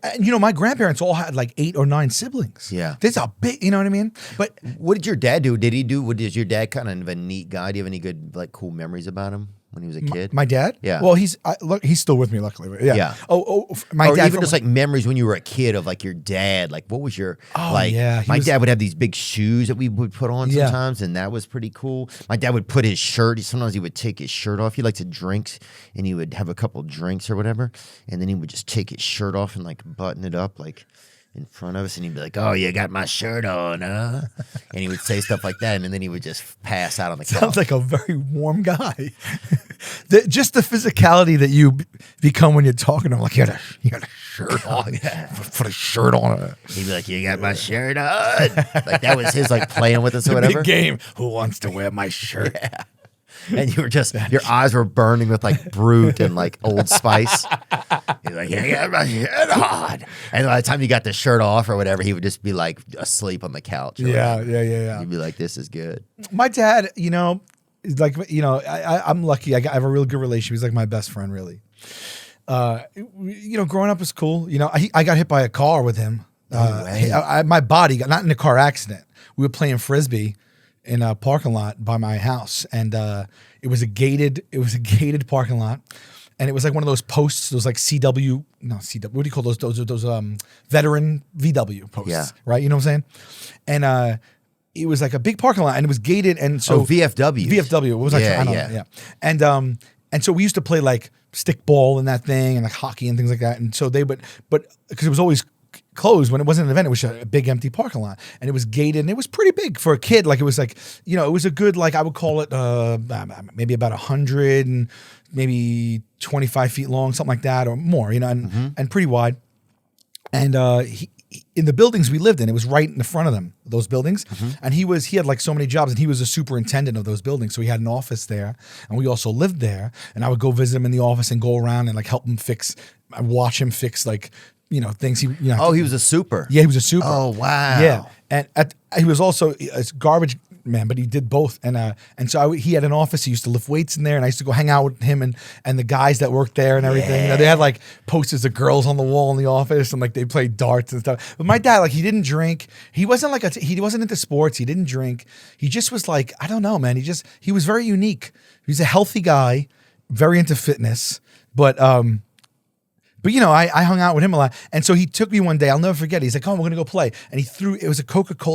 And, my grandparents all had like 8 or 9 siblings. Yeah. There's a big, you know what I mean? But what did your dad do? Is your dad kind of a neat guy? Do you have any good, like, cool memories about him when he was a kid? my dad? Yeah. Well, he's still with me, luckily. Yeah. Yeah. My or dad. even just like memories when you were a kid of like your dad. Like, what was your, yeah. My dad would have these big shoes that we would put on Yeah. sometimes, and that was pretty cool. My dad would put his shirt, sometimes he would take his shirt off. He liked to drink, and he would have a couple drinks or whatever, and then he would just take his shirt off and like button it up like in front of us, and he'd be like, "Oh, you got my shirt on, huh?" And he would say stuff like that, and then he would just pass out on the couch. Sounds like a very warm guy. Just the physicality that you become when you're talking to him, like you got a shirt on. Put a shirt on. He'd be like, "You got my shirt on." Like that was his like playing with us or whatever. Big game. Who wants to wear my shirt? Yeah. And you were just, your eyes were burning with like Brute and like Old Spice. He's like, "You got my shirt on." And by the time you got the shirt off or whatever, he would just be like asleep on the couch. Yeah. You'd be like, "This is good." My dad, is like, I'm lucky. I have a real good relationship. He's like my best friend, really. Growing up was cool. I got hit by a car with him. My body got, not in a car accident. We were playing Frisbee in a parking lot by my house, and it was a gated parking lot, and it was like one of those posts, those like what do you call those veteran VW posts? Yeah. Right, you know what I'm saying? And it was like a big parking lot, and it was gated, and so VFW. It was like, I don't know, yeah. And so we used to play like stick ball and that thing, and like hockey and things like that, and so they would, but because it was always closed when it wasn't an event, it was a big empty parking lot, and it was gated, and it was pretty big for a kid. Like it was like, it was a good, like I would call it maybe about 100 and maybe 25 feet long, something like that, or more, and pretty wide. And in the buildings we lived in, it was right in the front of them, those buildings. And he had like so many jobs, and he was a superintendent of those buildings. So he had an office there, and we also lived there, and I would go visit him in the office and go around and like help him watch him fix like, things he. He was a super. Yeah, he was a super. Oh wow. Yeah, and he was also a garbage man, but he did both. And so he had an office. He used to lift weights in there, and I used to go hang out with him and the guys that worked there and everything. They had like posters of girls on the wall in the office, and like they played darts and stuff. But my dad, like, he didn't drink. He wasn't he wasn't into sports. He didn't drink. He just was like, I don't know, man. He was very unique. He was a healthy guy, very into fitness, but I hung out with him a lot. And so he took me one day, I'll never forget. He's like, "Oh, we're going to go play." And it was a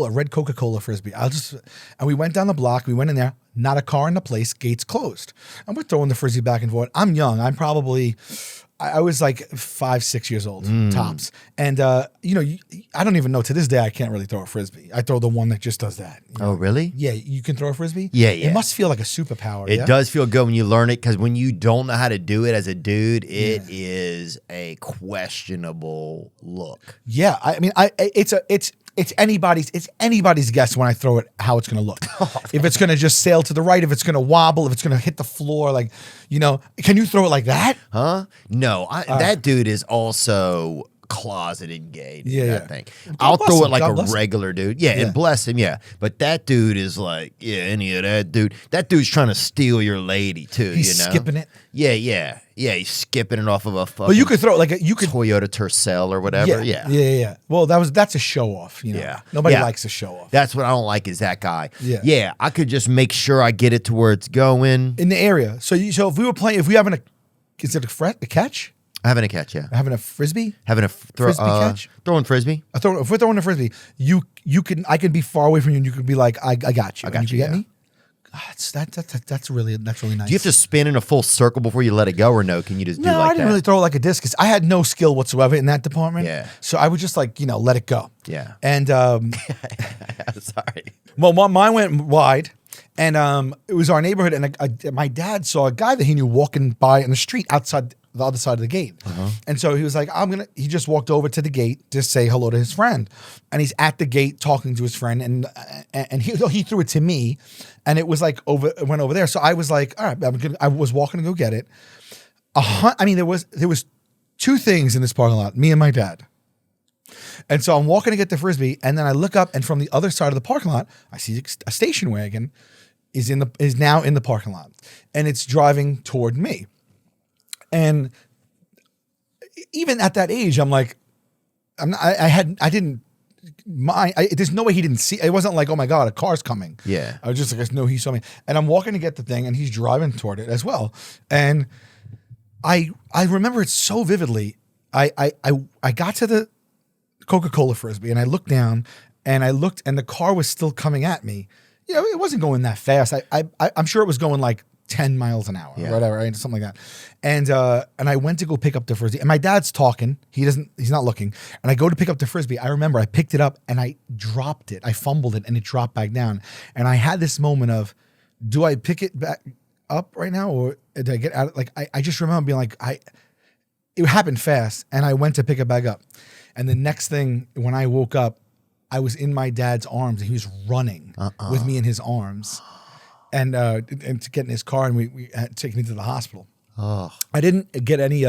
red Coca-Cola Frisbee. And we went down the block. We went in there, not a car in the place, gates closed. And we're throwing the Frisbee back and forth. I'm young. I was like 5, 6 years old, tops. And, I don't even know, to this day, I can't really throw a Frisbee. I throw the one that just does that. Oh, really? Yeah, you can throw a Frisbee? Yeah. It must feel like a superpower. It does feel good when you learn it, because when you don't know how to do it as a dude, it is a questionable look. Yeah, I mean, it's anybody's guess when I throw it how it's going to look. If it's going to just sail to the right, if it's going to wobble, if it's going to hit the floor, like, can you throw it like that? Huh? No, that dude is also closeted gay. Yeah. I think I'll throw it like God a regular dude. Yeah, and bless him. Yeah, but that dude is like, any of that dude. That dude's trying to steal your lady too. He's skipping it. Yeah. He's skipping it off of a fucking. But you could throw it Toyota Tercel or whatever. Yeah. Well, that's a show off. Yeah. Nobody likes a show off. That's what I don't like, is that guy. Yeah. I could just make sure I get it to where it's going in the area. So if we were playing, if we having is it a catch? Having a catch, yeah. Having a Frisbee? Having a Frisbee catch? Throwing Frisbee. If we're throwing a Frisbee, I can be far away from you, and you could be like, I got you. You get me? That's really nice. Do you have to spin in a full circle before you let it go, or no? Can you just do like that? No, I didn't really throw it like a discus. I had no skill whatsoever in that department. Yeah. So I would just let it go. Yeah. And sorry. Well, mine went wide. And it was our neighborhood, and my dad saw a guy that he knew walking by in the street outside the other side of the gate. And so he was like, he just walked over to the gate to say hello to his friend. And he's at the gate talking to his friend, and he threw it to me, and it was like went over there. So I was like, all right, I was walking to go get it. There was 2 things in this parking lot, me and my dad. And so I'm walking to get the Frisbee, and then I look up, and from the other side of the parking lot, I see a station wagon is now in the parking lot, and it's driving toward me. And even at that age, I'm like, I'm not, I didn't mind. There's no way he didn't see. It wasn't like, oh my God, a car's coming. Yeah. I was just like, no, he saw me. And I'm walking to get the thing and he's driving toward it as well. And I remember it so vividly. I got to the Coca-Cola Frisbee and I looked down and I looked and the car was still coming at me. You know, it wasn't going that fast. I'm sure it was going like 10 miles an hour or whatever, right? Something like that. And I went to go pick up the Frisbee and my dad's talking. He's not looking. And I go to pick up the Frisbee. I remember I picked it up and I dropped it. I fumbled it and it dropped back down. And I had this moment of, do I pick it back up right now or did I get out? Like, I just remember being like, it happened fast and I went to pick it back up. And the next thing, when I woke up, I was in my dad's arms and he was running with me in his arms and to get in his car and we had taken me to the hospital. Oh. I didn't get any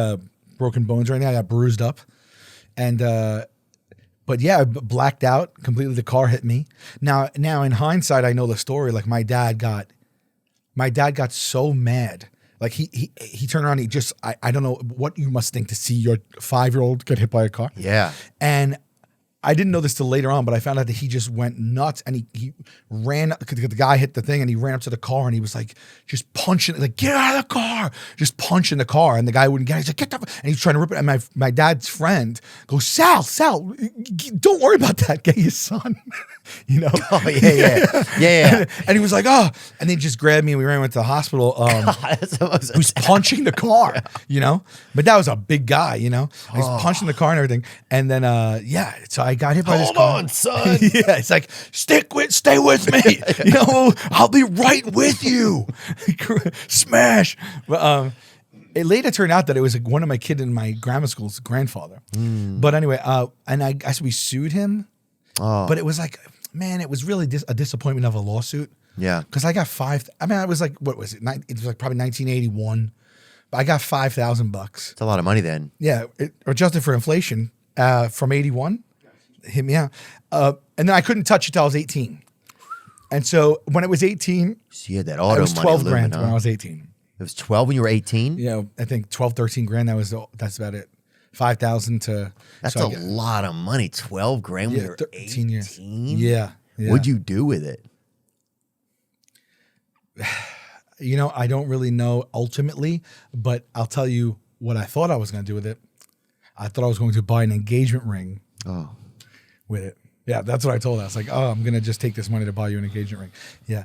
broken bones or anything. I got bruised up. And, but yeah, I blacked out completely. The car hit me. Now in hindsight, I know the story. Like my dad got so mad. Like he turned around. I don't know what you must think to see your 5-year-old get hit by a car. Yeah. And I didn't know this till later on, but I found out that he just went nuts and he ran, the guy hit the thing and he ran up to the car and he was like, just punching, like, get out of the car, just punching the car. And the guy wouldn't get it. He's like, get the, and he's trying to rip it. And my dad's friend goes, Sal, don't worry about that. Get your son, you know? Oh, yeah. And he was like, oh, and they just grabbed me and we went to the hospital. He was punching the car, you know? But that was a big guy, you know? He's punching the car and everything. And then, so I got hit by this car. Hold on, son. Yeah, it's like, stay with me. You know, I'll be right with you. Smash. But it later turned out that it was one of my kid in my grammar school's grandfather. But anyway, and I guess we sued him. But it was like, man, it was really a disappointment of a lawsuit. Yeah. Because I got I was like, what was it? It was like probably 1981. But I got $5,000. It's a lot of money then. Yeah, adjusted for inflation from 81. Hit me out. And then I couldn't touch it till I was 18. And so when it was 18, so you had that auto it was 12 money grand looming, when I was 18. It was 12 when you were 18? Yeah, I think 12, 13 grand. That's about it. 5,000 to. That's a lot of money. 12 grand when you were 18 years. Yeah. What'd you do with it? You know, I don't really know ultimately, but I'll tell you what I thought I was going to do with it. I thought I was going to buy an engagement ring. With it. Yeah, that's what I told her. I was like, oh, I'm going to just take this money to buy you an engagement ring. Yeah.